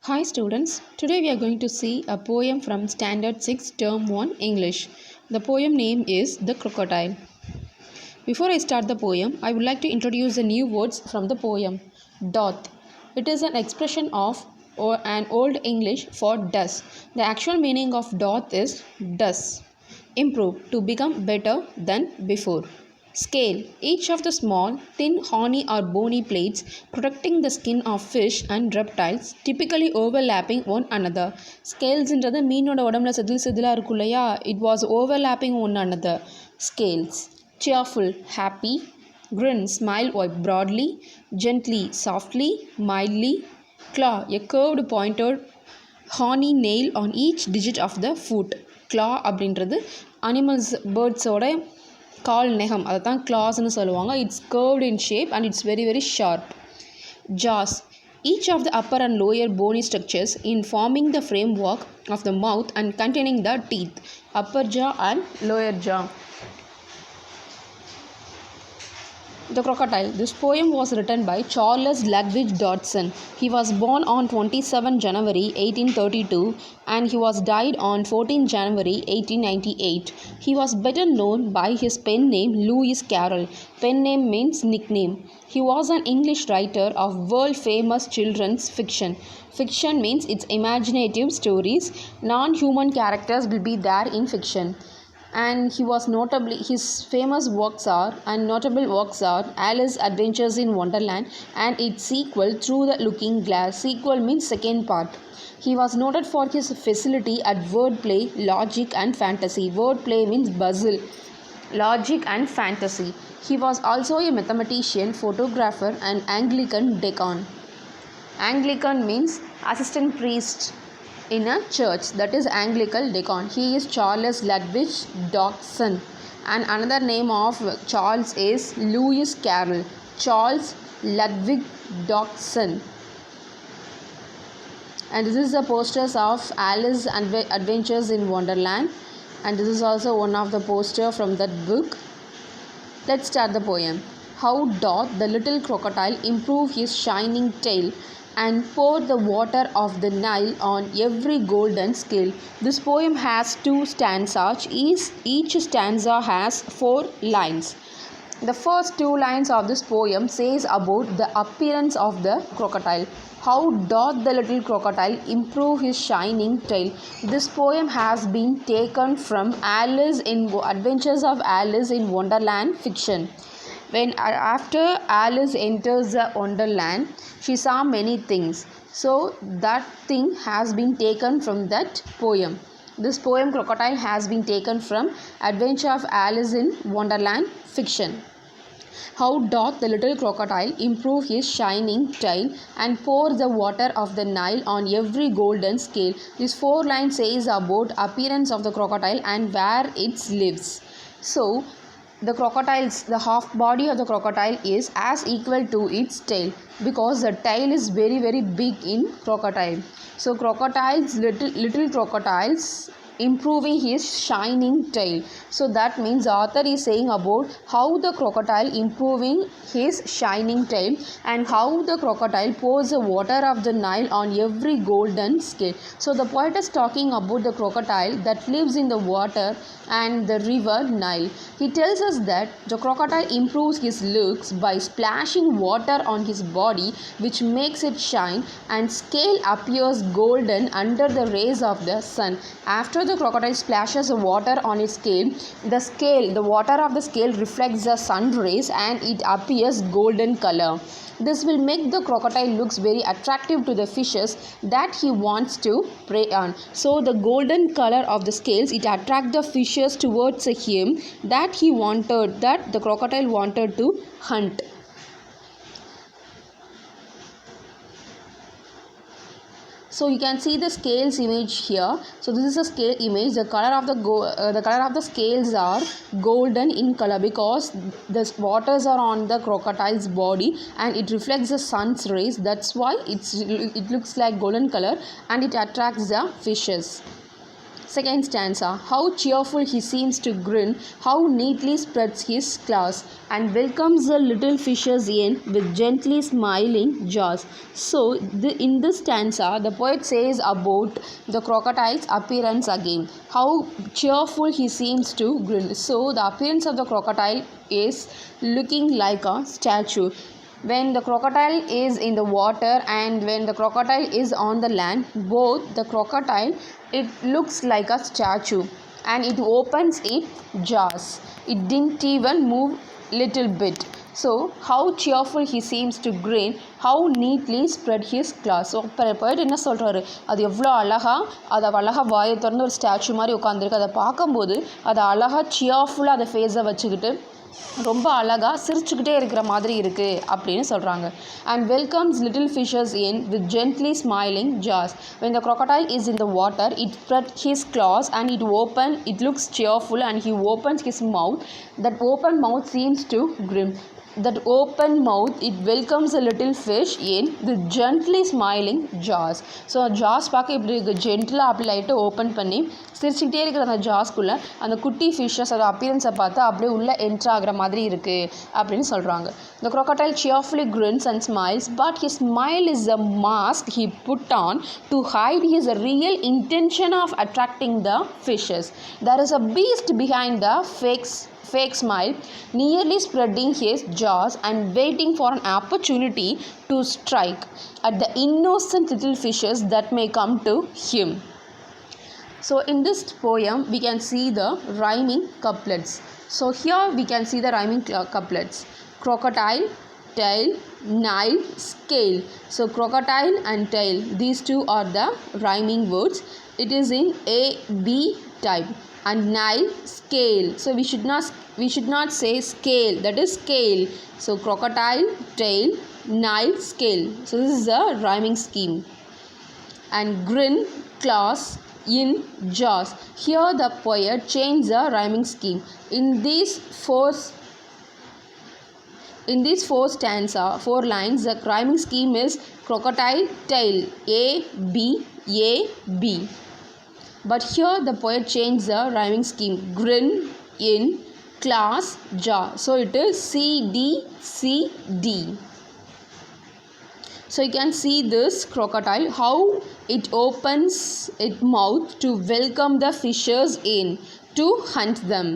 Hi students, today we are going to see a poem from Standard 6 Term 1 English. The poem name is The Crocodile. Before I start the poem, I would like to introduce the new words from the poem. Doth. It is an expression of or an old English for does. The actual meaning of doth is does. Improve, to become better than before. Scale. Each of the small, thin, horny or bony plates protecting the skin of fish and reptiles, typically overlapping one another. Scalesன்றது மீனோட உடம்புல செதிலா இருக்கும் இல்லையா, it was overlapping one another. Scales. Cheerful, happy. Grin, smile broadly. Gently, softly, mildly. Claw, a curved pointed horny nail on each digit of the foot. Claw அப்படின்றது animals பேர்ட்ஸோட கால் நெகம், அதை தான் கிளாஸ்ன்னு சொல்லுவாங்க. It's curved in shape and it's very very sharp. Jaws. Each of the upper and lower bony structures in forming the framework of the mouth and containing the teeth. Upper jaw and lower jaw. The Crocodile. This poem was written by Charles Ludwig Dodson. He was born on 27 January 1832 and he was died on 14 January 1898. He was better known by his pen name Lewis Carroll. Pen name means nickname. He was an English writer of world famous children's fiction. Fiction means it's imaginative stories. Non-human characters will be there in fiction. And his famous works are Alice Adventures in Wonderland and its sequel Through the Looking Glass. Sequel means second part. He was noted for his facility at wordplay, logic and fantasy. Wordplay means puzzle, logic and fantasy. He was also a mathematician, photographer and Anglican deacon. Anglican means assistant priest in a church, that is Anglican deacon. He is Charles Ludwig Dodson and another name of Charles is Lewis Carroll. Charles Ludwig Dodson. And this is the posters of Alice Adventures in Wonderland, and this is also one of the poster from that book. Let's start the poem. How doth the little crocodile improve his shining tail and pour the water of the Nile on every golden scale. This poem has 2 stanzas. Each stanza has 4 lines. The first 2 lines of this poem says about the appearance of the crocodile. How doth the little crocodile improve his shining tail? This poem has been taken from Adventures of Alice in Wonderland fiction. After Alice enters the Wonderland, she saw many things. So that thing has been taken from that poem. This poem Crocodile has been taken from Adventure of Alice in Wonderland fiction. How doth the little crocodile improve his shining tail and pour the water of the Nile on every golden scale? This 4 lines says about appearance of the crocodile and where it lives. So the half body of the crocodile is as equal to its tail because the tail is very very big in crocodile. So little crocodiles improving his shining tail. So that means the author is saying about how the crocodile improving his shining tail and how the crocodile pours the water of the Nile on every golden scale. So the poet is talking about the crocodile that lives in the water and the river Nile. He tells us that the crocodile improves his looks by splashing water on his body, which makes it shine, and scale appears golden under the rays of the sun. After the crocodile splashes water on its scale, the water of the scale reflects the sun rays and it appears golden color. This will make the crocodile looks very attractive to the fishes that he wants to prey on. So the golden color of the scales, it attracts the fishes towards him that the crocodile wanted to hunt. So you can see the scales image here. So this is a scale image. The color of the scales are golden in color because the waters are on the crocodile's body and it reflects the sun's rays. That's why it looks like golden color and it attracts the fishes. Second stanza, how cheerful he seems to grin, how neatly spreads his claws, and welcomes the little fishes in with gently smiling jaws. So in this stanza, the poet says about the crocodile's appearance again, how cheerful he seems to grin. So the appearance of the crocodile is looking like a statue. When the crocodile is in the water and when the crocodile is on the land, both the crocodile, it looks like a statue and it opens its jaws. It didn't even move little bit. So how cheerful he seems to grin, how neatly spread his claws. So போயிட்டு என்ன சொல்கிறாரு, அது எவ்வளோ அழகாக அதை அழகாக வாயை திறந்து ஒரு ஸ்டாச்சு மாதிரி உட்காந்துருக்கு. அதை பார்க்கும்போது அதை அழகாக சியர்ஃபுல்லாக அதை ஃபேஸை வச்சுக்கிட்டு ரொம்ப அழகாக சிரிச்சுக்கிட்டே இருக்கிற மாதிரி இருக்குது அப்படின்னு சொல்கிறாங்க. And welcomes little fishes in with gently smiling jaws. when the crocodile is in the water, it spread his claws and it looks cheerful and he opens his mouth. That open mouth seems to grin. That open mouth, it welcomes a little fish in with gently smiling jaws. So jaws பார்க்க இப்படி இருக்குது, ஜென்டிலாக அப்படி லைட்டாக open பண்ணி சிரிச்சுக்கிட்டே இருக்கிற அந்த ஜாஸ்குள்ளே அந்த குட்டி ஃபிஷ்ஷஸ் அதோட அப்பியரன்ஸை பார்த்து அப்படியே உள்ளே என்ட்ரு ஆகிற மாதிரி இருக்குது அப்படின்னு சொல்கிறாங்க. The crocodile cheerfully grins and smiles, but his smile is a mask he put on to hide his real intention of attracting the fishes. There is a beast behind the fake smile, nearly spreading his jaws and waiting for an opportunity to strike at the innocent little fishes that may come to him. So in this poem we can see the rhyming couplets. So here we can see the rhyming couplets. Crocodile, tail, Nile, scale. So crocodile and tail, these two are the rhyming words. It is in A B type. And Nile, scale. So we should not say scale, that is scale. So crocodile, tail, Nile, scale. So this is a rhyming scheme. And grin, claws, in jaws. Here the poet changed the rhyming scheme. In these four lines, the rhyming scheme is crocodile, tail, A B A B. But here the poet changed the rhyming scheme. Grin, in, claws, jaw. So it is C D C D. So you can see this crocodile, how it opens its mouth to welcome the fishes in, to hunt them.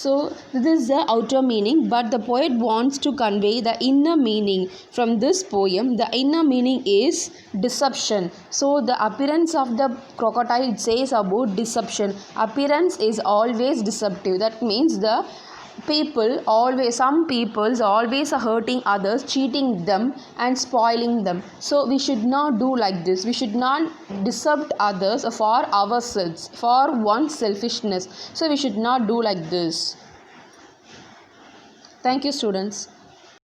So this is the outer meaning, but the poet wants to convey the inner meaning from this poem. The inner meaning is deception. So the appearance of the crocodile, it says about deception. Appearance is always deceptive. That means some people always are hurting others, cheating them and spoiling them. So we should not do like this. We should not deceive others for ourselves, for one's selfishness. So we should not do like this. Thank you, students.